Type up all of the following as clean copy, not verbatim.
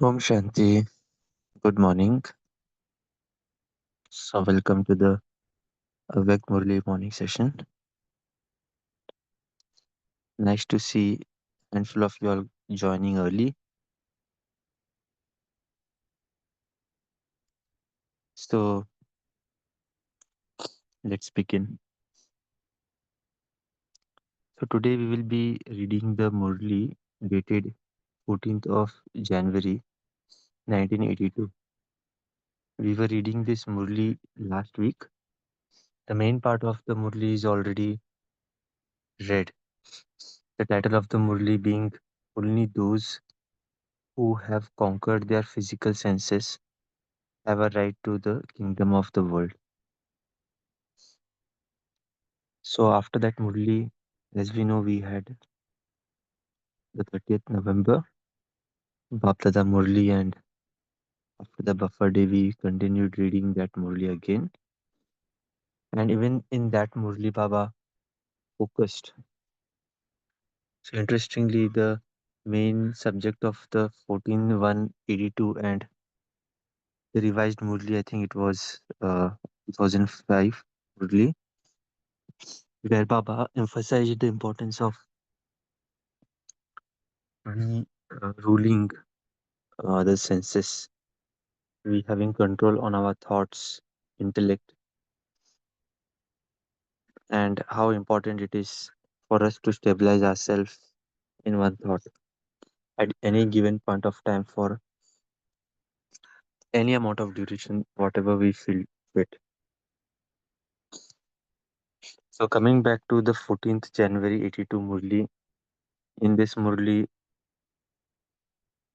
Om Shanti. Good morning. So, welcome to the Awake Murli morning session. Nice to see handful of you all joining early. So, let's begin. So, today we will be reading the Murli dated 14th of January 1982. We were reading this Murli last week. The main part of the Murli is already read. The title of the Murli being Only those who have conquered their physical senses have a right to the kingdom of the world. So after that Murli, as we know, we had the 30th November, Bapdada Murli, and after the buffer day, we continued reading that Murli again. And even in that Murli, Baba focused. So interestingly, the main subject of the 14.182 and the revised Murli, I think it was 2005 Murli, where Baba emphasized the importance of we ruling the senses, we having control on our thoughts, intellect, and how important it is for us to stabilize ourselves in one thought at any given point of time for any amount of duration, whatever we feel fit. So, coming back to the 14th January 82 Murli, in this Murli,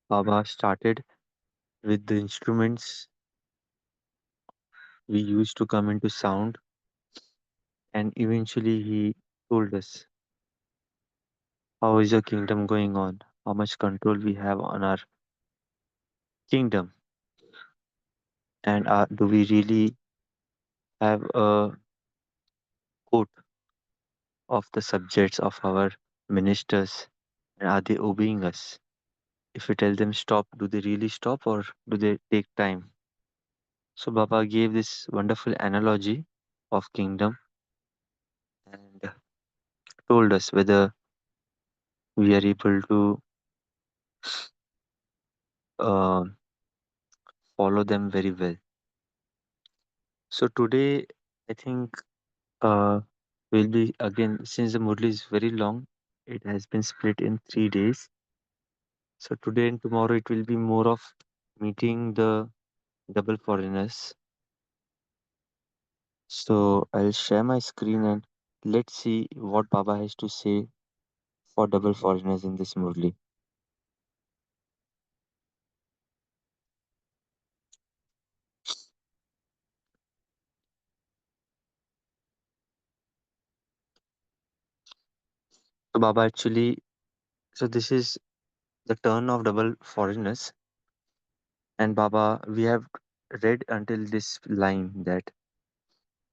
Baba started with the instruments we used to come into sound, and eventually he told us how is your kingdom going on, how much control we have on our kingdom, and do we really have a quote of the subjects of our ministers, and are they obeying us? If we tell them stop, do they really stop or do they take time? So Baba gave this wonderful analogy of kingdom and told us whether we are able to uh, follow them very well. So today, I think we'll be again, since the Murli is very long, it has been split in 3 days. So today and tomorrow it will be more of meeting the double foreigners. So I'll share my screen and let's see what Baba has to say for double foreigners in this Murli. So Baba actually, so this is the turn of double foreigners, and Baba, we have read until this line that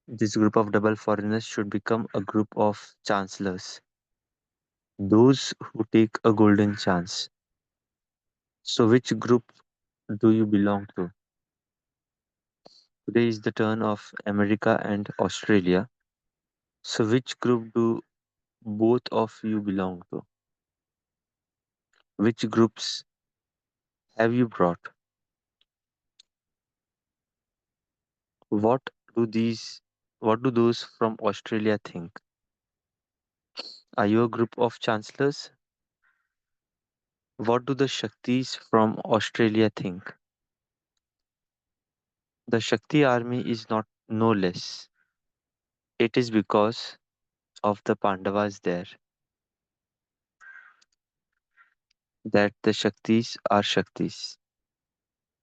this group of double foreigners should become a group of chancellors, those who take a golden chance. So which group do you belong to? Today is the turn of America and Australia. So which group do both of you belong to? Which groups have you brought? What do these what do those from Australia think? Are you a group of chancellors? What do the Shaktis from Australia think? The Shakti army is not no less. It is because of the Pandavas there that the Shaktis are Shaktis.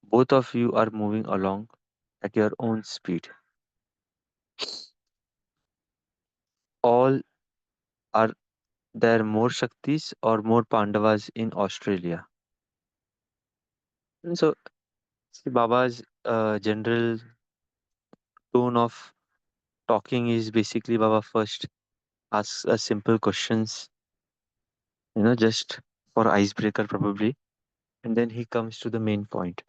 Both of you are moving along at your own speed. All are there more Shaktis or more Pandavas in Australia? And so, see, Baba's general tone of talking is basically Baba first asks a simple questions, just for icebreaker probably. and then he comes to the main point.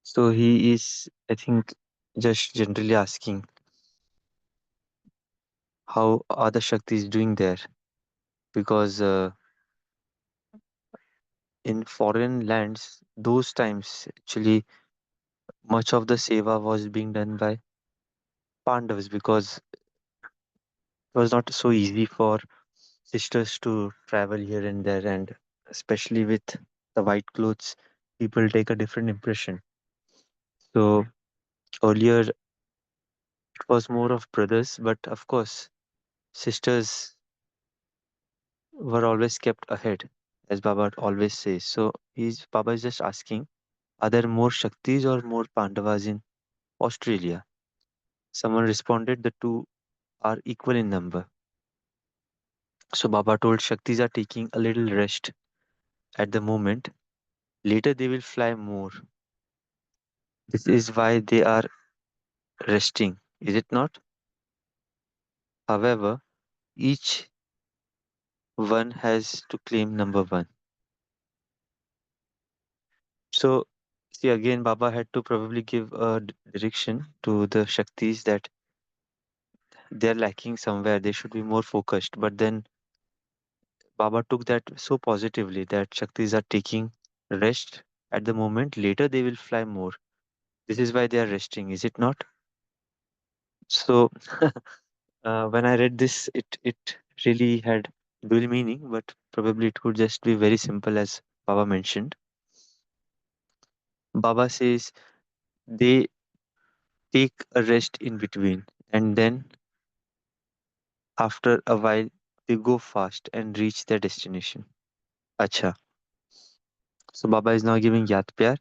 So he is, I think, just generally asking how are the Shaktis doing there? Because in foreign lands, those times actually much of the seva was being done by Pandavas because it was not so easy for sisters to travel here and there, and especially with the white clothes, people take a different impression. So earlier it was more of brothers, but of course, sisters were always kept ahead, as Baba always says. So Baba is just asking, are there more Shaktis or more Pandavas in Australia? Someone responded, the two are equal in number. So Baba told Shaktis are taking a little rest at the moment. Later they will fly more. This is why they are resting, is it not? However, each one has to claim number one. So, see, again, Baba had to probably give a direction to the Shaktis that they're lacking somewhere, they should be more focused. But then Baba took that so positively that Shaktis are taking rest at the moment, later they will fly more. This is why they are resting, is it not? So, when I read this, it really had dual meaning, but probably it could just be very simple as Baba mentioned. Baba says they take a rest in between, and then after a while they go fast and reach their destination. Acha. So Baba is now giving yad pyar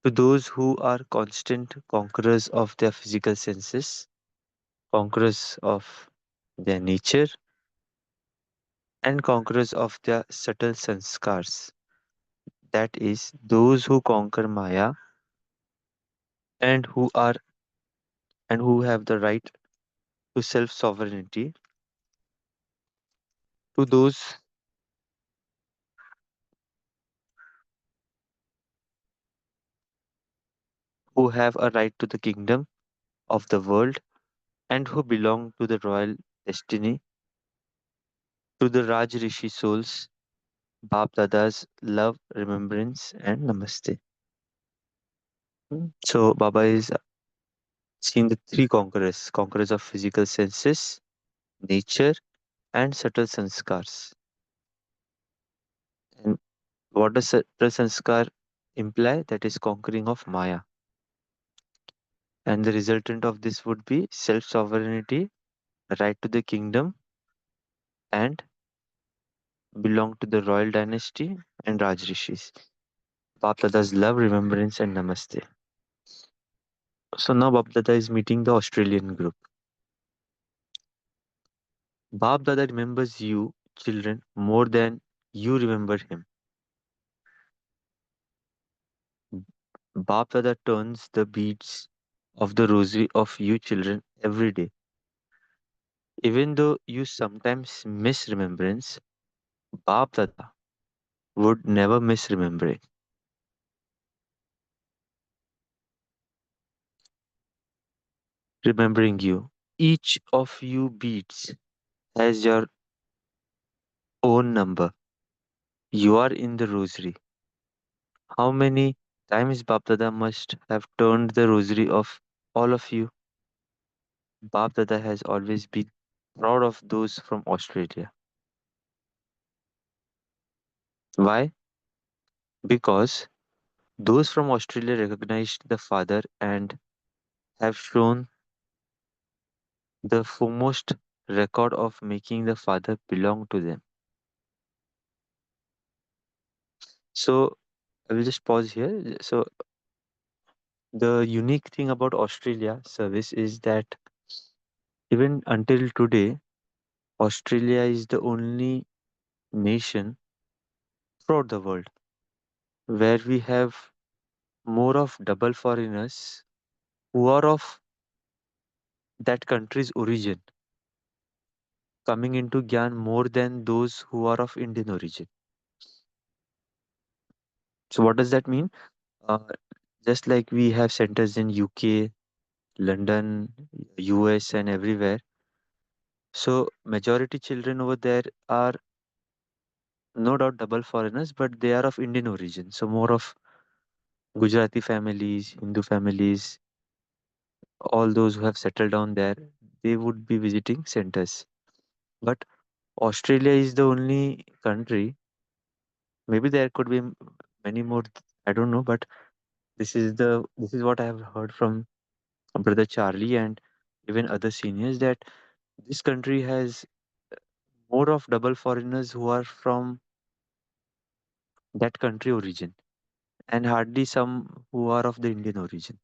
to those who are constant conquerors of their physical senses, conquerors of their nature, and conquerors of their subtle sanskars. That is, those who conquer Maya and who have the right to self sovereignty, to those who have a right to the kingdom of the world and who belong to the royal destiny, to the Raj Rishi souls, Bap Dada's love, remembrance, and namaste. So Baba is seeing the three conquerors, conquerors of physical senses, nature, and subtle sanskars. And what does subtle sanskar imply? That is conquering of Maya. And the resultant of this would be self sovereignty, right to the kingdom, and belong to the royal dynasty and Rajrishis. Bapdada's love, remembrance, and namaste. So now Bapdada is meeting the Australian group. Bapdada remembers you, children, more than you remember him. Bapdada turns the beads of the rosary of you children every day. Even though you sometimes miss remembrance, Bapdada would never miss remembering. Remembering you. Each of you beads has your own number. You are in the rosary. How many times Bapdada must have turned the rosary of all of you? Bapdada has always been proud of those from Australia. Why? Because those from Australia recognized the father and have shown the foremost record of making the father belong to them. So I will just pause here. So the unique thing about Australia service is that even until today, Australia is the only nation throughout the world where we have more of double foreigners who are of that country's origin coming into Gyan more than those who are of Indian origin. So what does that mean? Uh, just like we have centers in UK, London, US, and everywhere. So majority children over there are no doubt double foreigners, but they are of Indian origin. So more of Gujarati families, Hindu families, all those who have settled down there, they would be visiting centers. But Australia is the only country. Maybe there could be many more. I don't know, but this is what I have heard from brother Charlie and even other seniors, that this country has more of double foreigners who are from that country origin, and hardly some who are of the Indian origin.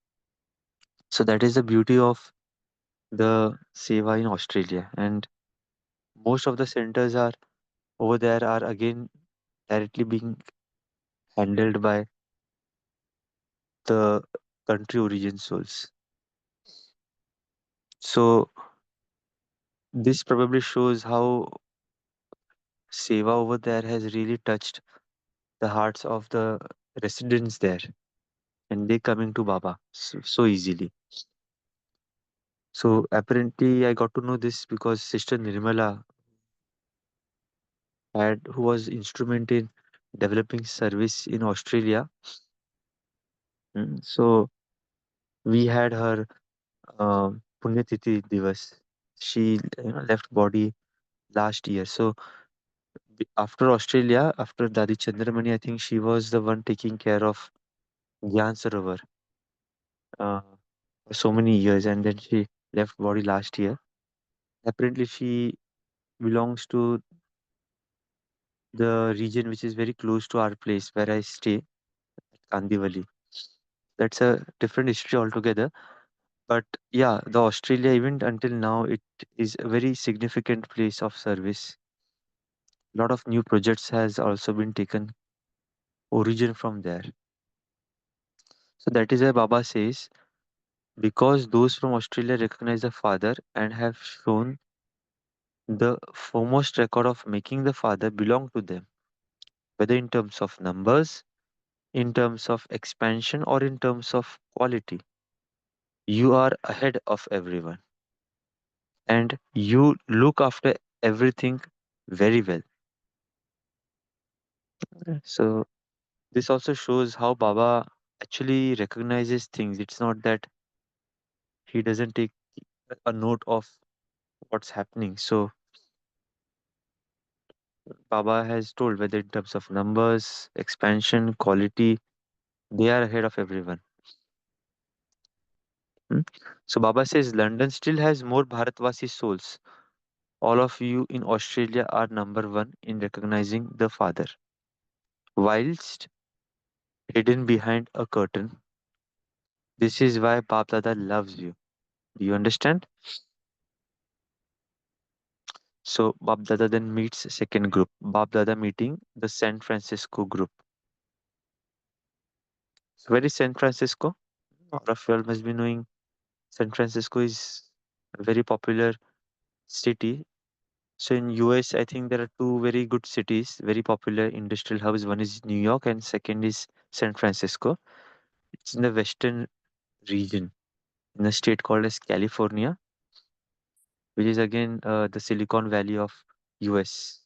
So that is the beauty of the Seva in Australia. And most of the centers are over there are again directly being handled by the country origin souls. So this probably shows how Seva over there has really touched the hearts of the residents there, and they coming to Baba so easily. So apparently I got to know this because Sister Nirmala who was instrument in developing service in Australia. So we had her Punyatithi Divas. She left body last year. So after Australia, after Dadi Chandramani, I think she was the one taking care of Gyan Sarovar uh, for so many years, and then she left body last year. Apparently, she belongs to the region which is very close to our place where I stay, Kandivali. That's a different history altogether. But yeah, the Australia event until now it is a very significant place of service. A lot of new projects has also been taken origin from there. So that is why Baba says, because those from Australia recognize the father and have shown the foremost record of making the father belong to them, whether in terms of numbers, in terms of expansion, or in terms of quality. You are ahead of everyone and you look after everything very well. So this also shows how Baba actually recognizes things. It's not that he doesn't take a note of what's happening. So Baba has told, whether in terms of numbers, expansion, quality, they are ahead of everyone. Hmm? So Baba says London still has more Bharatvasi souls. All of you in Australia are number one in recognizing the father. Whilst hidden behind a curtain, this is why Bap Dada loves you. Do you understand? So Bap Dada then meets second group. Bap Dada meeting the San Francisco group. So where is San Francisco? All of you all must be knowing San Francisco is a very popular city. So in US, I think there are two very good cities, very popular industrial hubs. One is New York and second is San Francisco. It's in the western region in a state called as California, which is again the Silicon Valley of US.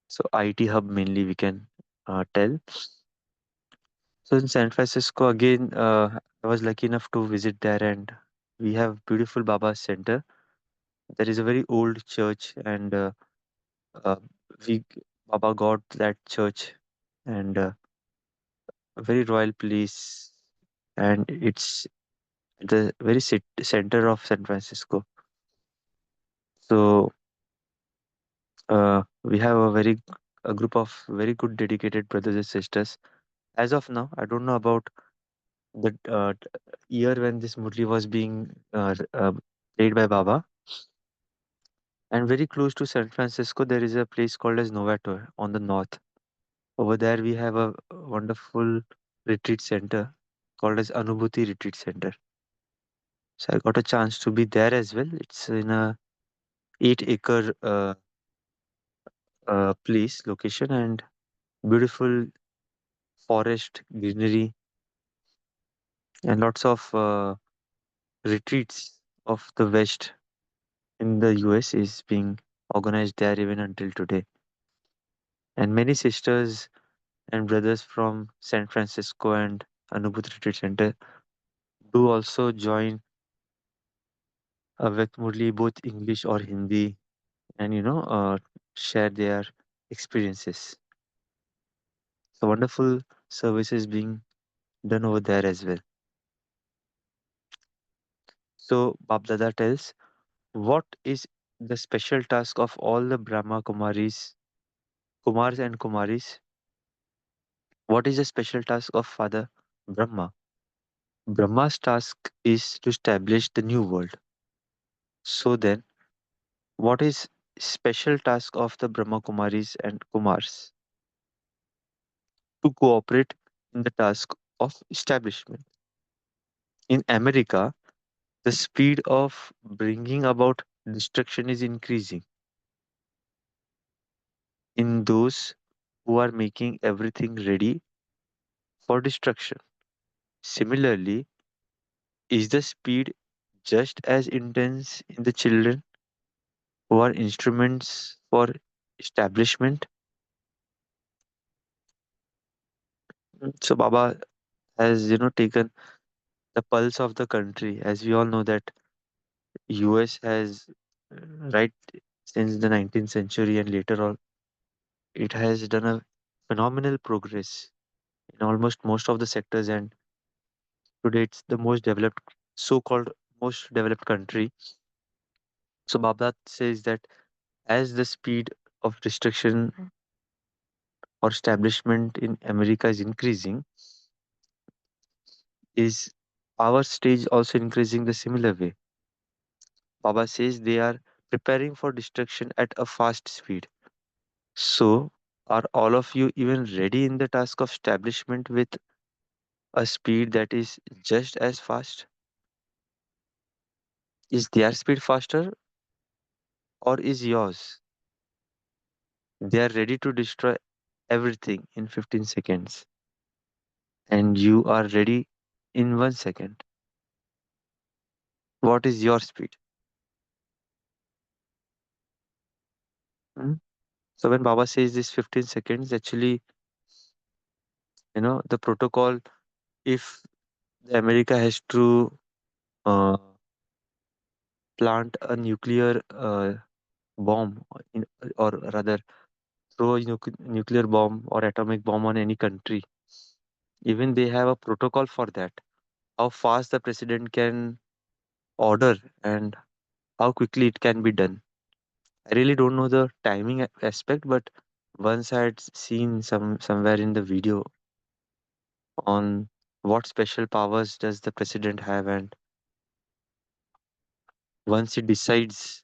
So IT hub mainly we can tell. So in San Francisco again, I was lucky enough to visit there, and we have beautiful Baba Center. There is a very old church, and uh, we Baba got that church, and a very royal place, and it's the very center of San Francisco. So we have a group of very good dedicated brothers and sisters. As of now, I don't know about the year when this Murli was being played by Baba. And very close to San Francisco, there is a place called as Novato on the north. Over there, we have a wonderful retreat center called as Anubhuti Retreat Center. So I got a chance to be there as well. It's in a 8-acre place location, and beautiful forest, greenery, and lots of retreats of the West in the US is being organized there even until today. And many sisters and brothers from San Francisco and Anubhuti Retreat Center do also join with Murli both English or Hindi and share their experiences. So wonderful services being done over there as well. So Bab Dada tells, what is the special task of all the Brahma Kumaris, Kumars and Kumaris? What is the special task of Father Brahma? Brahma's task is to establish the new world. So then, what is special task of the Brahma Kumaris and Kumars? To cooperate in the task of establishment. In America, the speed of bringing about destruction is increasing in those who are making everything ready for destruction. Similarly, is the speed just as intense in the children who are instruments for establishment? So Baba has taken the pulse of the country. As we all know that US has right since the 19th century and later on it has done a phenomenal progress in almost most of the sectors, and today it's the most developed, so-called most developed country. So Baba says that as the speed of destruction or establishment in America is increasing, is our stage also increasing the similar way? Baba says they are preparing for destruction at a fast speed. So, are all of you even ready in the task of establishment with a speed that is just as fast? Is their speed faster or is yours? They are ready to destroy everything in 15 seconds, and you are ready in 1 second. What is your speed? Hmm? So, when Baba says this 15 seconds, actually, the protocol, if the America has to uh, plant a nuclear bomb, in, or rather throw a nuclear bomb or atomic bomb on any country, even they have a protocol for that. How fast the president can order and how quickly it can be done. I really don't know the timing aspect, but once I had seen somewhere in the video on what special powers does the president have, and once he decides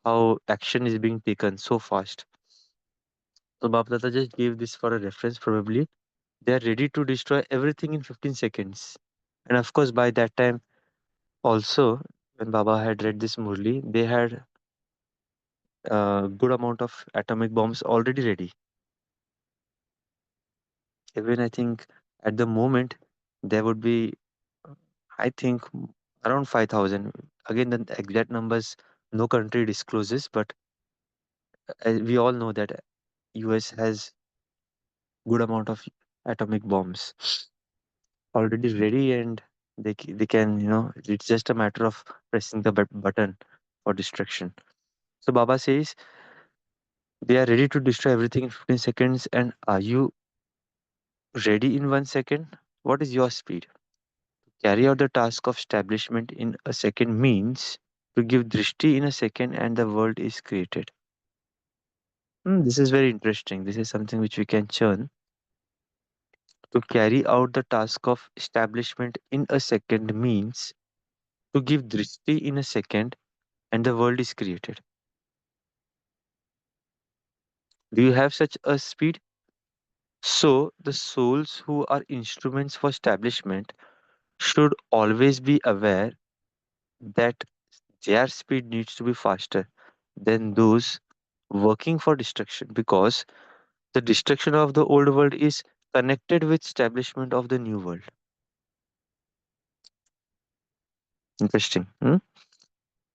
how action is being taken so fast. So Bapdata just gave this for a reference probably. They are ready to destroy everything in 15 seconds. And of course, by that time, also, when Baba had read this Murli, they had a good amount of atomic bombs already ready. Even I think at the moment, there would be, I think, around 5,000. Again, the exact numbers no country discloses, but we all know that US has good amount of atomic bombs already ready, and they can it's just a matter of pressing the button for destruction. So Baba says they are ready to destroy everything in 15 seconds. And are you ready in 1 second? What is your speed? Carry out the task of establishment in a second means to give drishti in a second and the world is created. This is very interesting. This is something which we can churn. To carry out the task of establishment in a second means to give drishti in a second and the world is created. Do you have such a speed? So, the souls who are instruments for establishment should always be aware that their speed needs to be faster than those working for destruction, because the destruction of the old world is connected with establishment of the new world. Interesting. Hmm?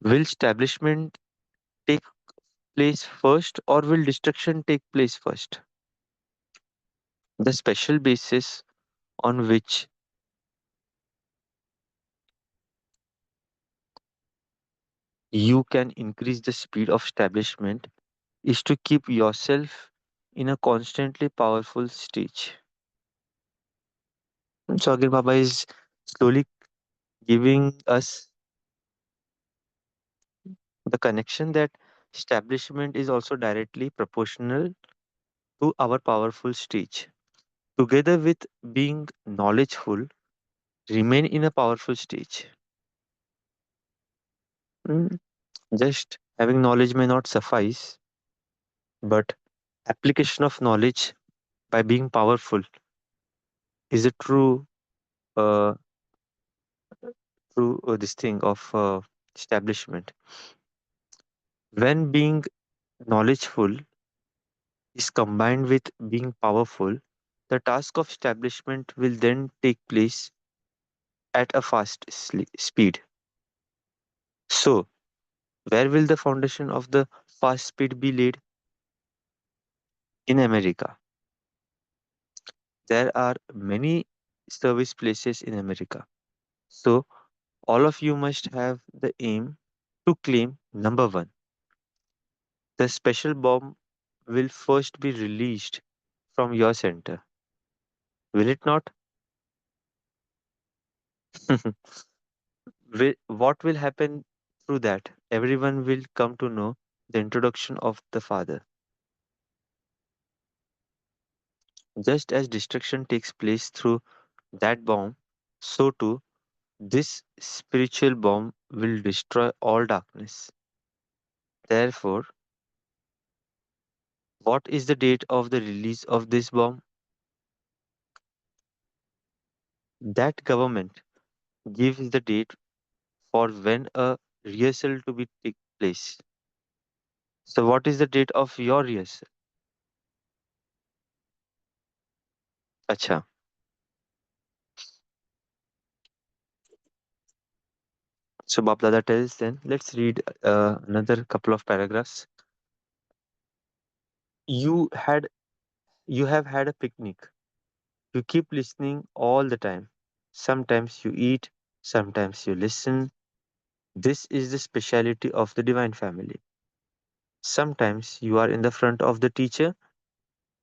Will establishment take place first or will destruction take place first? The special basis on which you can increase the speed of establishment is to keep yourself in a constantly powerful stage. So again, Baba is slowly giving us the connection that establishment is also directly proportional to our powerful stage. Together with being knowledgeful, remain in a powerful stage. Mm, Just having knowledge may not suffice, but application of knowledge by being powerful is a uh, true this thing of establishment. When being knowledgeful is combined with being powerful, the task of establishment will then take place at a fast speed. So, where will the foundation of the fast speed be laid? In America. There are many service places in America. So, all of you must have the aim to claim number one. The special bomb will first be released from your center. Will it not? What will happen through that? Everyone will come to know the introduction of the Father. Just as destruction takes place through that bomb, so too this spiritual bomb will destroy all darkness. Therefore, what is the date of the release of this bomb? That government gives the date for when a rehearsal to be take place. So, what is the date of your rehearsal? Acha. So, Bab tells then, let's read another couple of paragraphs. You had you have had a picnic. You keep listening all the time. Sometimes you eat, sometimes you listen. This is the speciality of the divine family. Sometimes you are in the front of the teacher,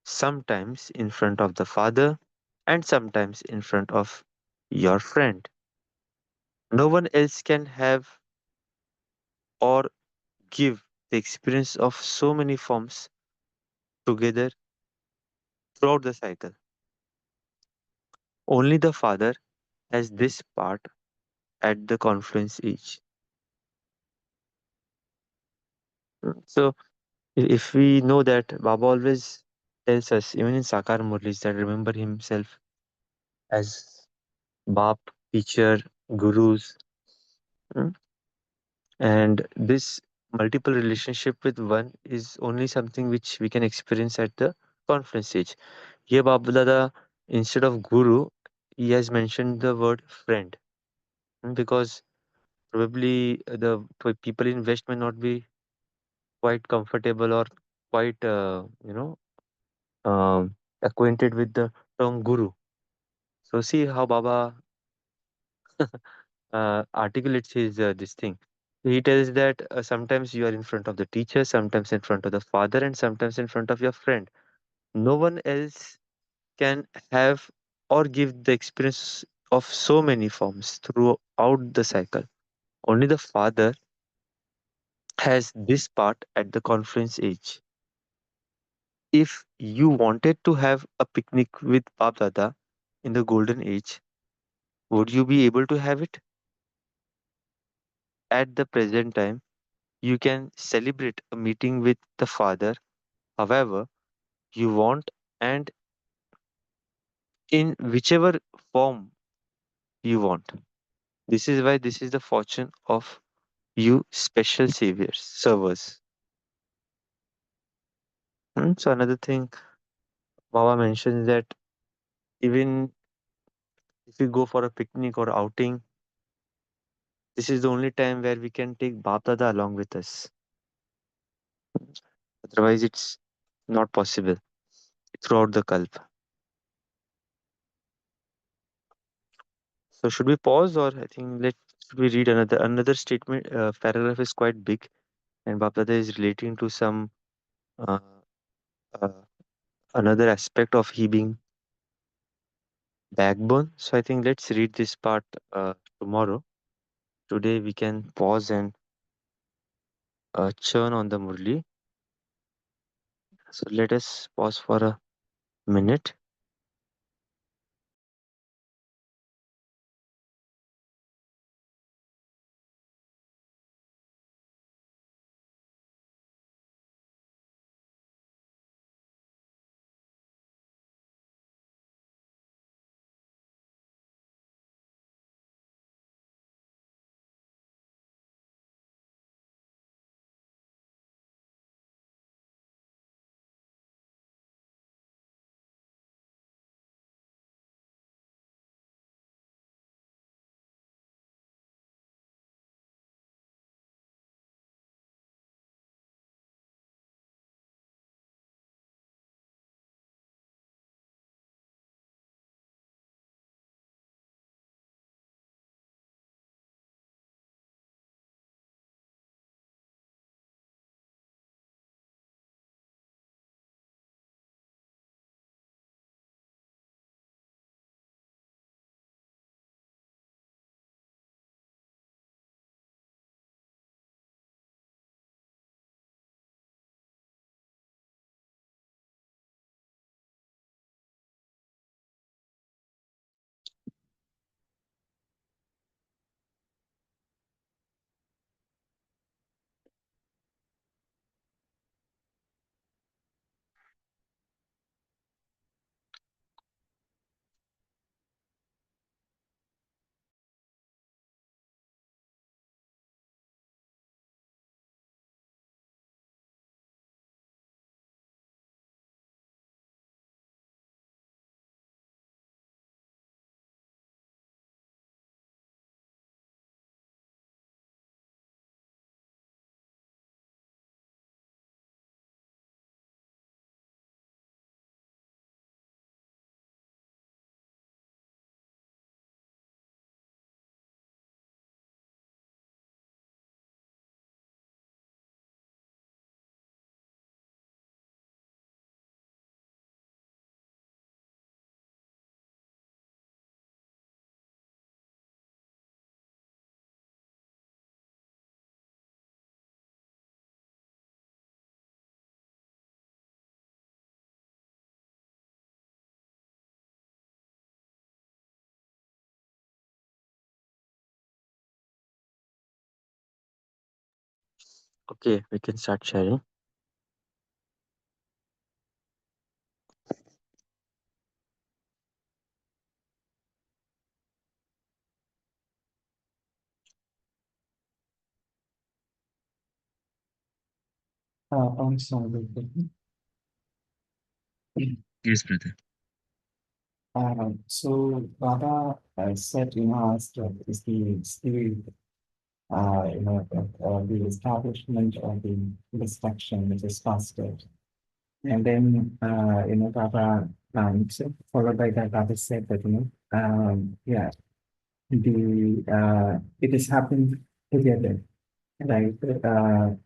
sometimes in front of the father, and sometimes in front of your friend. No one else can have or give the experience of so many forms together throughout the cycle. Only the father has this part at the confluence age. So if we know that Baba always tells us, even in Sakar Murlis, that remember himself as Bap, teacher, gurus, mm, and this multiple relationship with one is only something which we can experience at the confluence stage. Here, Baba Dada, instead of guru, he has mentioned the word friend, because probably the people in West may not be quite comfortable or quite, acquainted with the term guru. So see how Baba articulates his this thing. He tells that sometimes you are in front of the teacher, sometimes in front of the father, and sometimes in front of your friend. No one else can have or give the experience of so many forms throughout the cycle. Only the father has this part at the confluence age. If you wanted to have a picnic with Bab Dada in the golden age, would you be able to have it? At the present time, you can celebrate a meeting with the father however you want and in whichever form you want. This is why this is the fortune of you special saviors, servers. So another thing Baba mentions that Even if we go for a picnic or outing, this is the only time where we can take Bap Dada along with us. Otherwise, it's not possible throughout the Kalp. So, should we pause, or I think let should we read another statement? Paragraph is quite big, and Bap Dada is relating to some uh, uh, another aspect of he being backbone. So, I think let's read this part tomorrow. Today, we can pause and churn on the Murli. So, let us pause for a minute. Okay, we can start sharing. I'm sorry. Yes, brother. So Baba said, asked is the still, the establishment of the destruction which is fasted. And then, Baba, followed by that, Baba said that, yeah, it is happening together, right?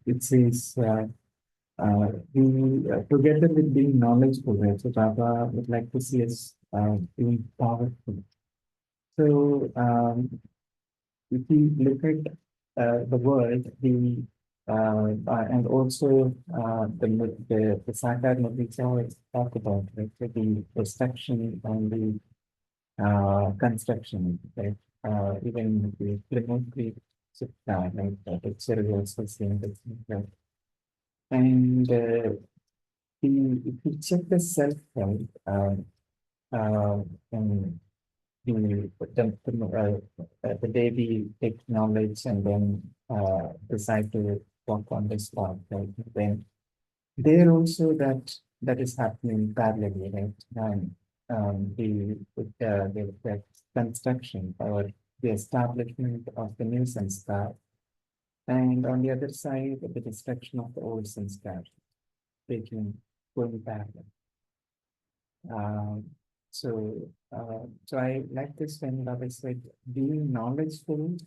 It says, together with being knowledgeable, right? So Baba would like to see us being powerful. So if we look at the world, and also the Sakar Mudita talk about, right? So the perception and the construction, right? Even the remotely right? The cerebral also saying that, right? And if you check the self, right? And the day we take knowledge and then decide to walk on this path, right? Then there also that is happening parallelly, right? the construction or the establishment of the new sanskar, and on the other side, the destruction of the old sanskar, taking going parallel. Um, so I like this when Baba said, being knowledgeful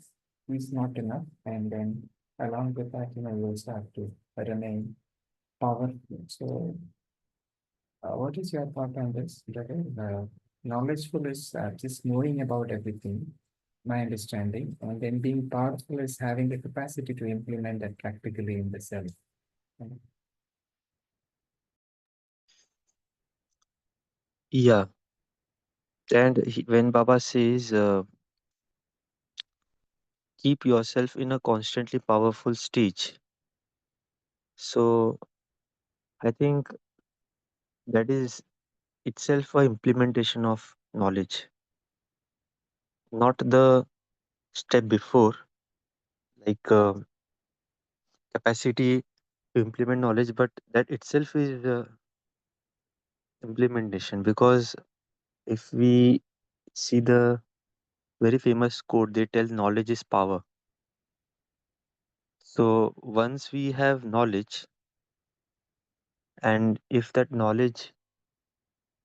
is not enough, and then along with that, you also have to remain powerful. So, what is your thought on this, Jagat? Knowledgeful is just knowing about everything, my understanding, and then being powerful is having the capacity to implement that practically in the self. Yeah, and when Baba says, keep yourself in a constantly powerful stage, so I think that is itself a implementation of knowledge, not the step before, like capacity to implement knowledge, but that itself is implementation. Because if we see the very famous quote, they tell knowledge is power. So once we have knowledge, and if that knowledge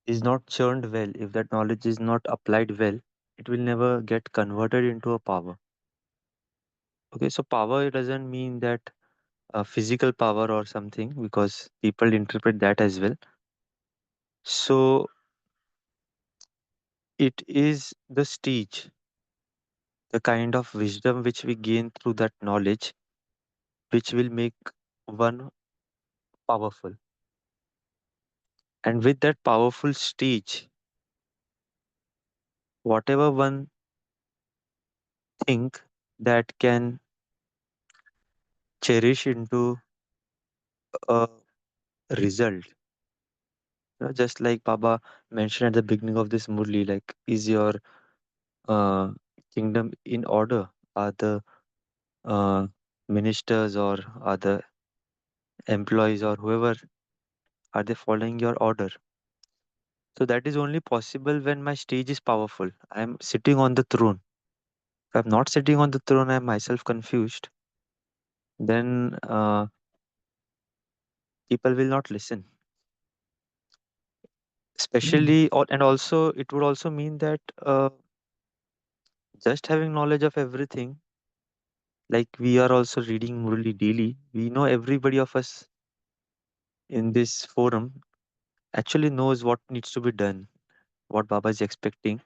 is not churned well, if that knowledge is not applied well, it will never get converted into a power. Okay, so power doesn't mean that physical power or something, because people interpret that as well. So it is the stage, the kind of wisdom which we gain through that knowledge, which will make one powerful. And with that powerful stage, whatever one think that can cherish into a result. Just like Baba mentioned at the beginning of this Murli, like, is your uh, kingdom in order? Are the uh, ministers or are the employees or whoever, are they following your order? So that is only possible when my stage is powerful. I am sitting on the throne. If I'm not sitting on the throne, I am myself confused. Then people will not listen. Mm. Especially, and also it would also mean that just having knowledge of everything, like we are also reading Murli daily, we know everybody of us in this forum actually knows what needs to be done, what Baba is expecting.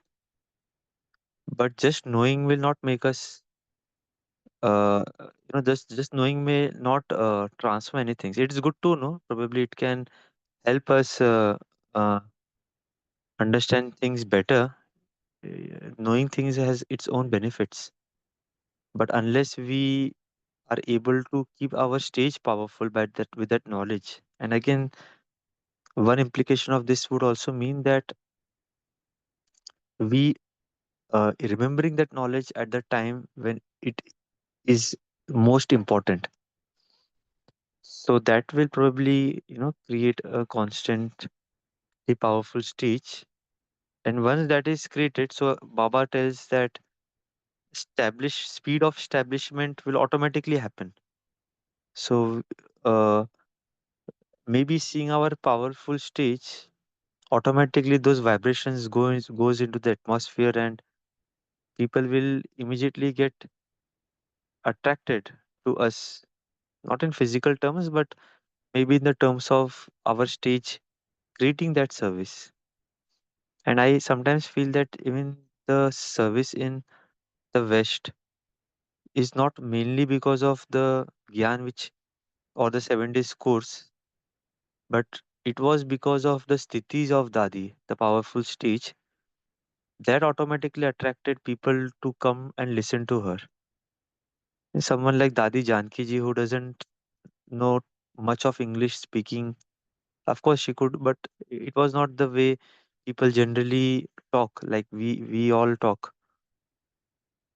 But just knowing will not make us, just knowing may not transfer anything. It is good to know. Probably it can help us uh, understand things better. Knowing things has its own benefits. But unless we are able to keep our stage powerful by that with that knowledge, and again, one implication of this would also mean that we remembering that knowledge at the time when it is most important. So that will probably create a constantly powerful stage. And once that is created, so Baba tells that speed of establishment will automatically happen. So uh, maybe seeing our powerful stage, automatically those vibrations goes into the atmosphere, and people will immediately get attracted to us, not in physical terms, but maybe in the terms of our stage creating that service. And I sometimes feel that even the service in the West is not mainly because of the Gyan which or the 7 days course, but it was because of the Sthitis of Dadi, the powerful stage, that automatically attracted people to come and listen to her. And someone like Dadi Janki ji, who doesn't know much of English speaking, of course she could, but it was not the way people generally talk, like we all talk.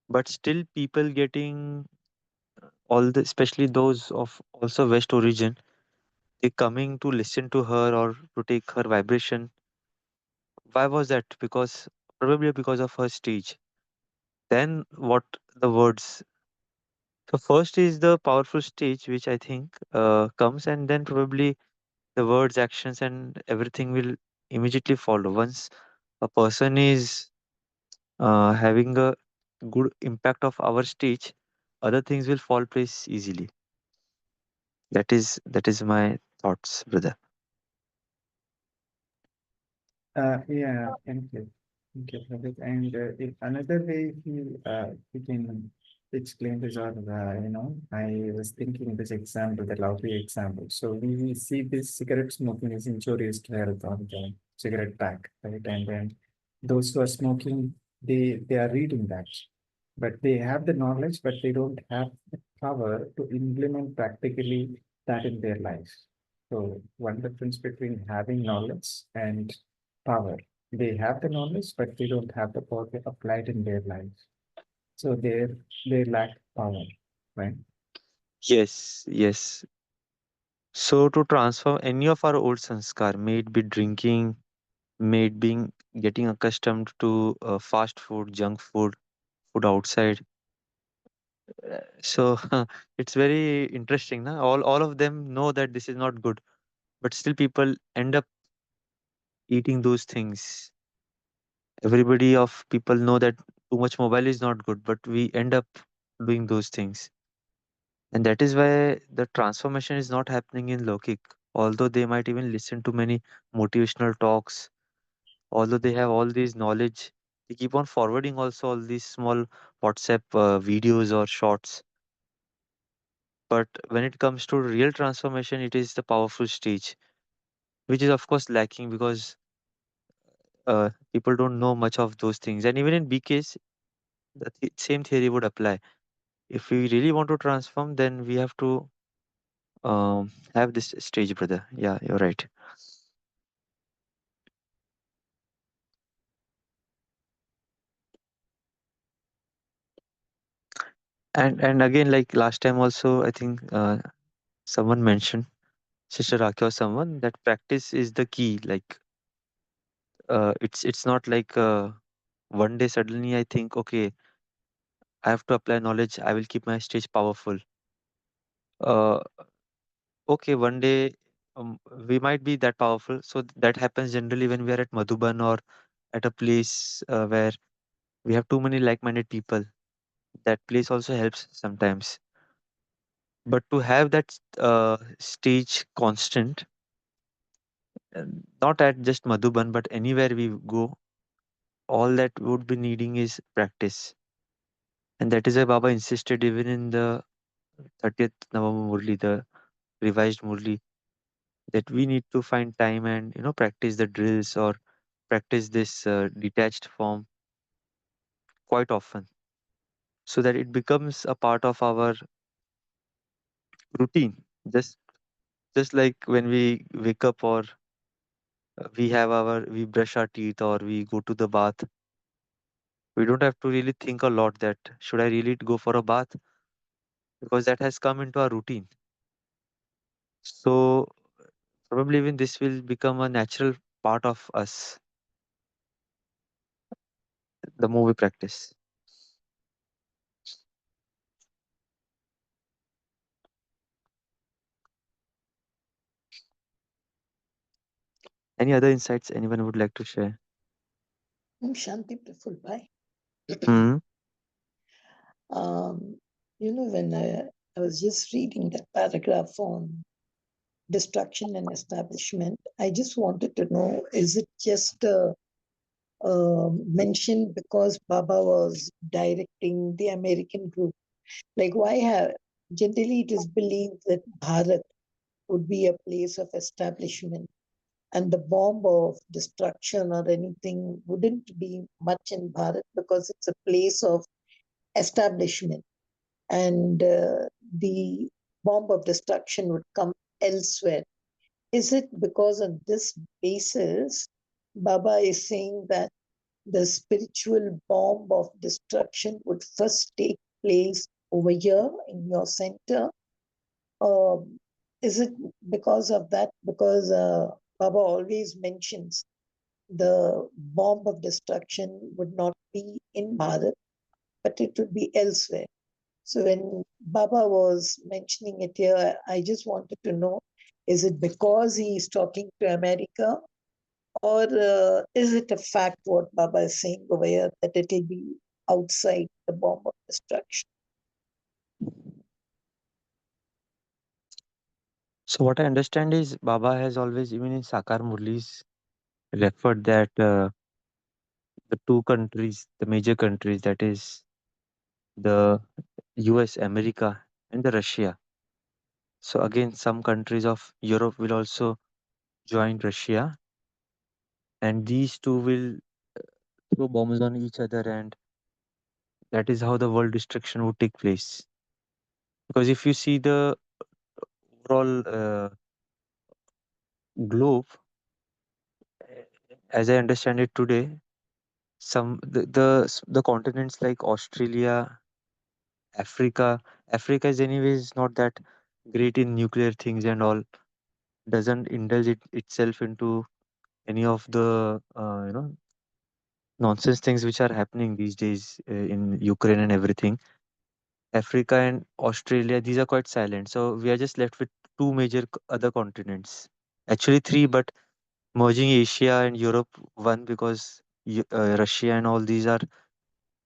But still, people getting all the, especially those of also West origin, they coming to listen to her or to take her vibration Why was that? Because probably because of her stage. Then what the words. So first is the powerful stage, which I think comes, and then probably the words, actions, and everything will immediately follow. Once a person is having a good impact of our stage, other things will fall place easily. That is my thoughts, brother. Yeah, thank you. Thank you, Pratik. And if another way we can explain this, or I was thinking this example, the lottery example. So we see this cigarette smoking is injurious to health on the cigarette pack, right? And then those who are smoking, they are reading that, but they have the knowledge, but they don't have the power to implement practically that in their life. So one difference between having knowledge and power. They have the knowledge, but they don't have the power to apply it in their life. So they lack power, right? Yes, yes. So to transform any of our old sanskar, may it be drinking, may it being getting accustomed to fast food, junk food, food outside. So it's very interesting, na? All of them know that this is not good, but still people end up eating those things. Everybody of people know that too much mobile is not good, but we end up doing those things. And that is why the transformation is not happening in Lokik. Although they might even listen to many motivational talks, although they have all these knowledge, they keep on forwarding also all these small WhatsApp videos or shorts. But when it comes to real transformation, it is the powerful stage, which is of course lacking because people don't know much of those things. And even in BKs, the same theory would apply. If we really want to transform, then we have to have this stage, brother. Yeah, you're right. And again, like last time also, I think someone mentioned, Sister Rakhi or someone, that practice is the key. Like it's not like one day suddenly I think, okay, I have to apply knowledge. I will keep my stage powerful. Uh, okay, one day we might be that powerful. So that happens generally when we are at Madhuban or at a place where we have too many like-minded people. That place also helps sometimes. But to have that stage constant, not at just Madhuban, but anywhere we go, all that would be needing is practice. And that is why Baba insisted even in the 30th November Murli, the revised Murli, that we need to find time and practice the drills or practice this detached form quite often, so that it becomes a part of our routine. Just like when we wake up or we brush our teeth or we go to the bath, we don't have to really think a lot that should I really go for a bath, because that has come into our routine. So probably even this will become a natural part of us, the more we practice. Any other insights anyone would like to share? Shanti Praful Bhai. Hmm. Um, when I was just reading that paragraph on destruction and establishment, I just wanted to know, is it just mentioned because Baba was directing the American group? Like, why have generally it is believed that Bharat would be a place of establishment, and the bomb of destruction or anything wouldn't be much in Bharat because it's a place of establishment, and the bomb of destruction would come elsewhere. Is it because on this basis, Baba is saying that the spiritual bomb of destruction would first take place over here in your center? Or is it because of that? Because Baba always mentions the bomb of destruction would not be in Bharat, but it would be elsewhere. So when Baba was mentioning it here, I just wanted to know, is it because he is talking to America, or is it a fact what Baba is saying over here that it will be outside the bomb of destruction? So what I understand is Baba has always, even in Sakar Murlis, referred that the two countries, the major countries, that is the US, America, and the Russia. So again, some countries of Europe will also join Russia, and these two will throw bombs on each other, and that is how the world destruction would take place. Because if you see the overall globe, as I understand it today, the continents like Australia, Africa, Africa is anyways not that great in nuclear things and all. Doesn't indulge itself into any of the nonsense things which are happening these days in Ukraine and everything. Africa and Australia, these are quite silent. So we are just left with two major other continents. Actually, three, but merging Asia and Europe, one, because Russia and all these are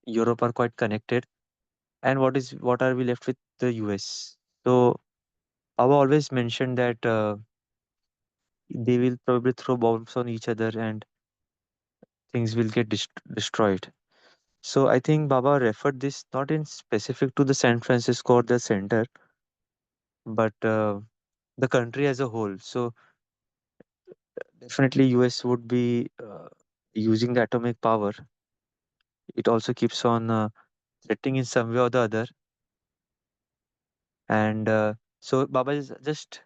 Europe are quite connected. And what are we left with? The US. So Ava always mentioned that they will probably throw bombs on each other and things will get destroyed. So I think Baba referred this not in specific to the San Francisco or the center, but the country as a whole. So definitely US would be using the atomic power. It also keeps on threatening in some way or the other. And so Baba is just,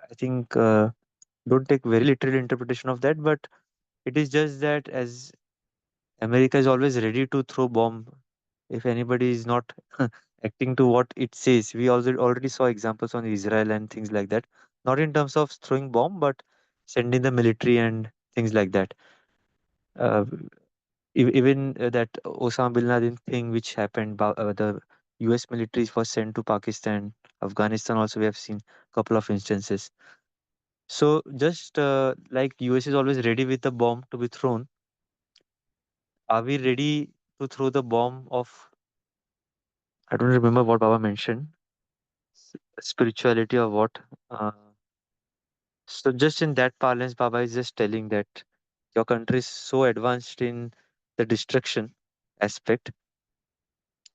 I think, don't take very literal interpretation of that, but it is just that as America is always ready to throw bomb if anybody is not acting to what it says. We also already saw examples on Israel and things like that. Not in terms of throwing bomb, but sending the military and things like that. Uh, even that Osama bin Laden thing which happened, the US military was sent to Pakistan, Afghanistan also we have seen a couple of instances. So just like US is always ready with the bomb to be thrown, are we ready to throw the bomb of, I don't remember what Baba mentioned, spirituality or what? Uh, so just in that parlance, Baba is just telling that your country is so advanced in the destruction aspect.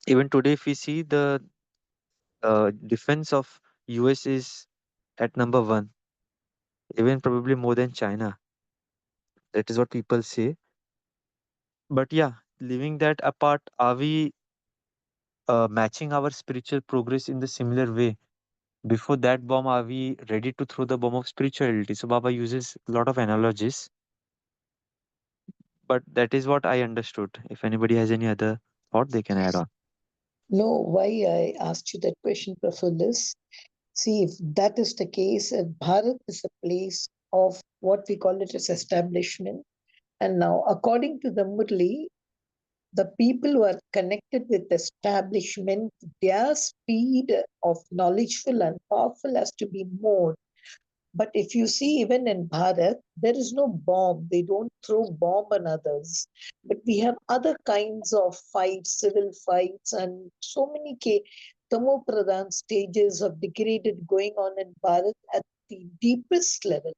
Even today, if we see the defense of US is at number one, even probably more than China. That is what people say. But yeah, leaving that apart, are we matching our spiritual progress in the similar way? Before that bomb, are we ready to throw the bomb of spirituality? So Baba uses a lot of analogies, but that is what I understood. If anybody has any other thought, they can add on. No, why I asked you that question, Prafullus? See, if that is the case, if Bharat is a place of what we call it as establishment, and now according to the Murli, the people who are connected with establishment, their speed of knowledgeful and powerful has to be more. But if you see, even in Bharat, there is no bomb. They don't throw bomb on others. But we have other kinds of fights, civil fights, and so many Tamopradhan stages of degraded going on in Bharat at the deepest level.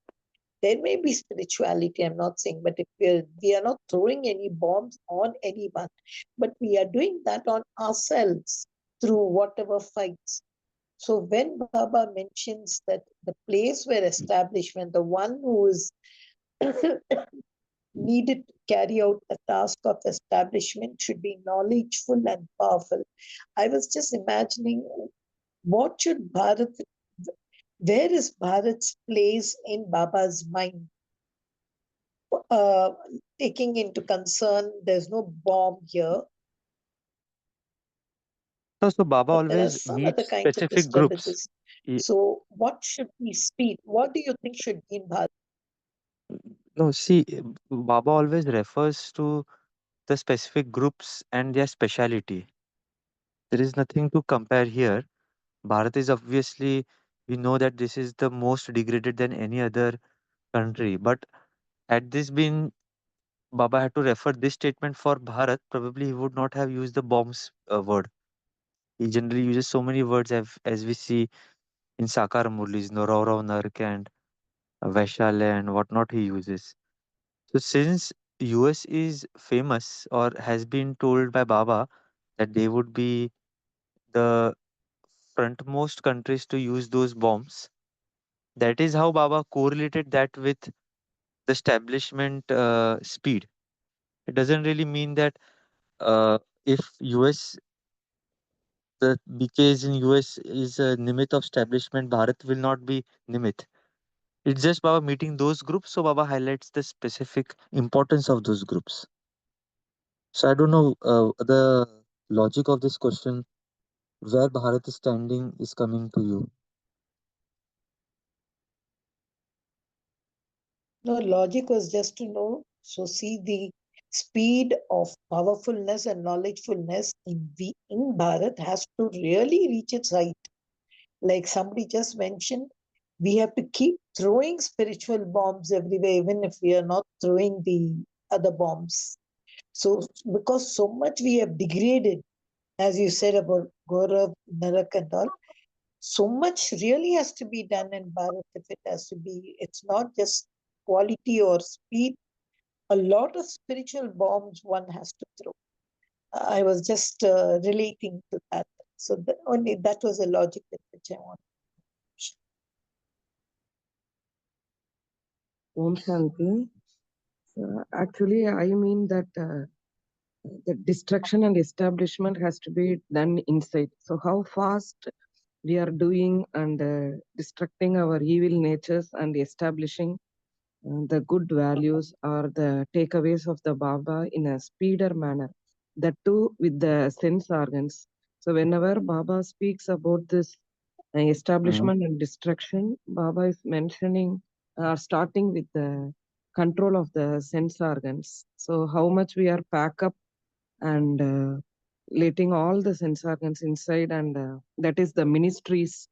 There may be spirituality, I'm not saying, but if we are not throwing any bombs on anyone, but we are doing that on ourselves through whatever fights. So when Baba mentions that the place where establishment, the one who is needed to carry out the task of establishment should be knowledgeful and powerful. I was just imagining what should Bharat, where is Bharat's place in Baba's mind? Uh, Taking into concern, there's no bomb here, So Baba but there are always some other meets kinds of specific groups. disturbances. So, what should be speed? What do you think should be in Bharat? No, see, Baba always refers to the specific groups and their speciality. There is nothing to compare here. Bharat is obviously, we know that this is the most degraded than any other country. But had this been, Baba had to refer this statement for Bharat, probably he would not have used the bombs word. He generally uses so many words as we see in Sakar Murlis, no Rau Rau Nark and Vaishale and whatnot he uses. So since US is famous or has been told by Baba that they would be the frontmost countries to use those bombs, that is how Baba correlated that with the establishment speed. It doesn't really mean that if US the BKs in US is a nimit of establishment, Bharat will not be nimit. It's just Baba meeting those groups, so Baba highlights the specific importance of those groups. So I don't know the logic of this question, where Bharat is standing, is coming to you. No, logic was just to know. So see the speed of powerfulness and knowledgefulness in Bharat has to really reach its height. Like somebody just mentioned, we have to keep throwing spiritual bombs everywhere, even if we are not throwing the other bombs. So because so much we have degraded, as you said about Gaurav, Narak and all, so much really has to be done in Bharat if it has to be. It's not just quality or speed. A lot of spiritual bombs one has to throw. I was just relating to that. So only that was the logic with which I wanted. Om Shanti. Actually, I mean that the destruction and establishment has to be done inside. So, how fast we are doing and destructing our evil natures and establishing the good values or the takeaways of the Baba in a speeder manner. That too with the sense organs. So, whenever Baba speaks about this Mhm. establishment and destruction, Baba is mentioning starting with the control of the sense organs. So, how much we are pack up and letting all the sense organs inside, and that is the ministries,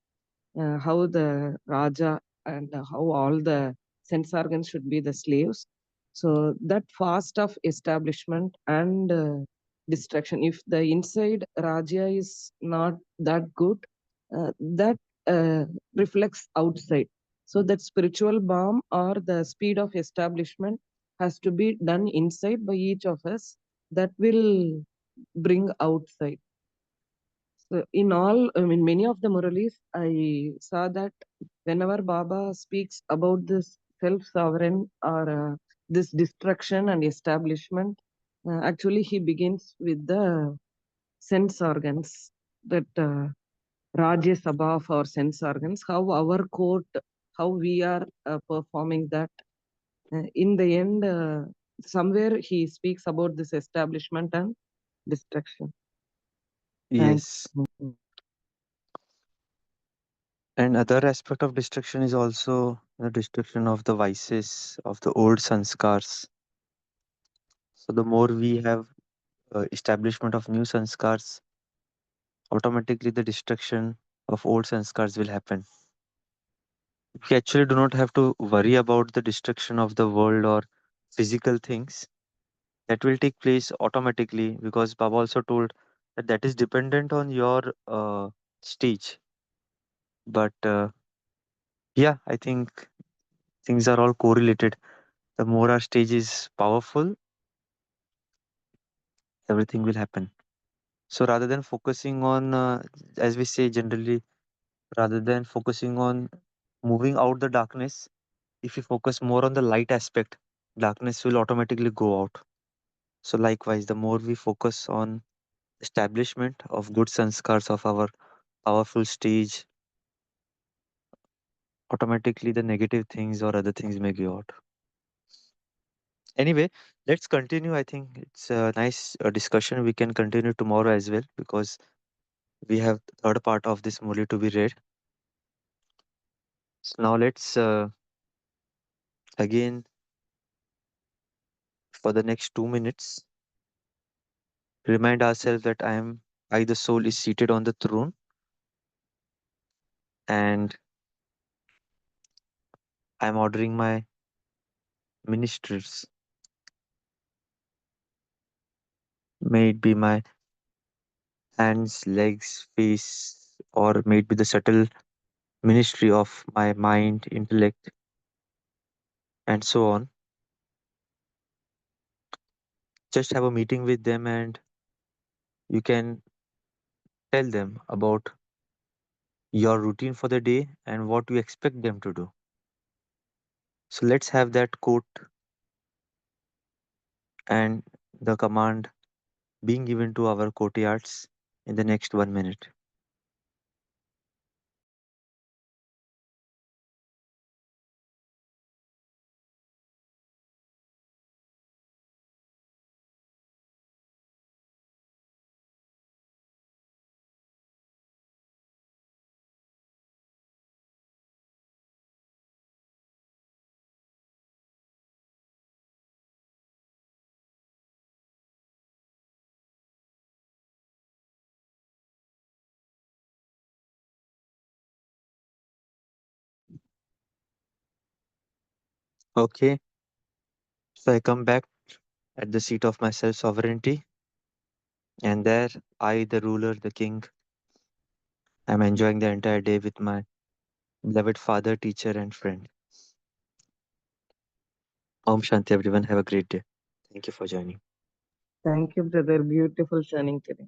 how the Raja and how all the sense organs should be the slaves. So, that fast of establishment and destruction, if the inside Raja is not that good, that reflects outside. So that spiritual balm or the speed of establishment has to be done inside by each of us. That will bring outside. So in all, I mean, many of the Muralis, I saw that whenever Baba speaks about this self-sovereign or this destruction and establishment, actually he begins with the sense organs, that Rajya Sabha of our sense organs, how our court, how we are performing that. In the end, somewhere he speaks about this establishment and destruction. Thanks. Yes. And other aspect of destruction is also the destruction of the vices of the old sanskars. So the more we have establishment of new sanskars, automatically the destruction of old sanskars will happen. We actually do not have to worry about the destruction of the world or physical things. That will take place automatically because Baba also told that that is dependent on your stage. But yeah, I think things are all correlated. The more our stage is powerful, everything will happen. So rather than focusing on, as we say generally, rather than focusing on moving out the darkness, if you focus more on the light aspect, darkness will automatically go out. So likewise, the more we focus on establishment of good sanskars of our powerful stage, automatically the negative things or other things may go out. Anyway, let's continue. I think it's a nice discussion. We can continue tomorrow as well because we have the third part of this Murli to be read. So now let's again for the next 2 minutes, remind ourselves that I, the soul, is seated on the throne, and I'm ordering my ministers, may it be my hands, legs, face, or may it be the subtle ministry of my mind, intellect, and so on. Just have a meeting with them, and you can tell them about your routine for the day and what you expect them to do. So let's have that quote and the command being given to our courtyards in the next 1 minute. Okay, so I come back at the seat of my self sovereignty, and there I, the ruler, the king, am enjoying the entire day with my beloved father, teacher, and friend. Om Shanti, everyone. Have a great day. Thank you for joining. Thank you, brother. Beautiful shining today.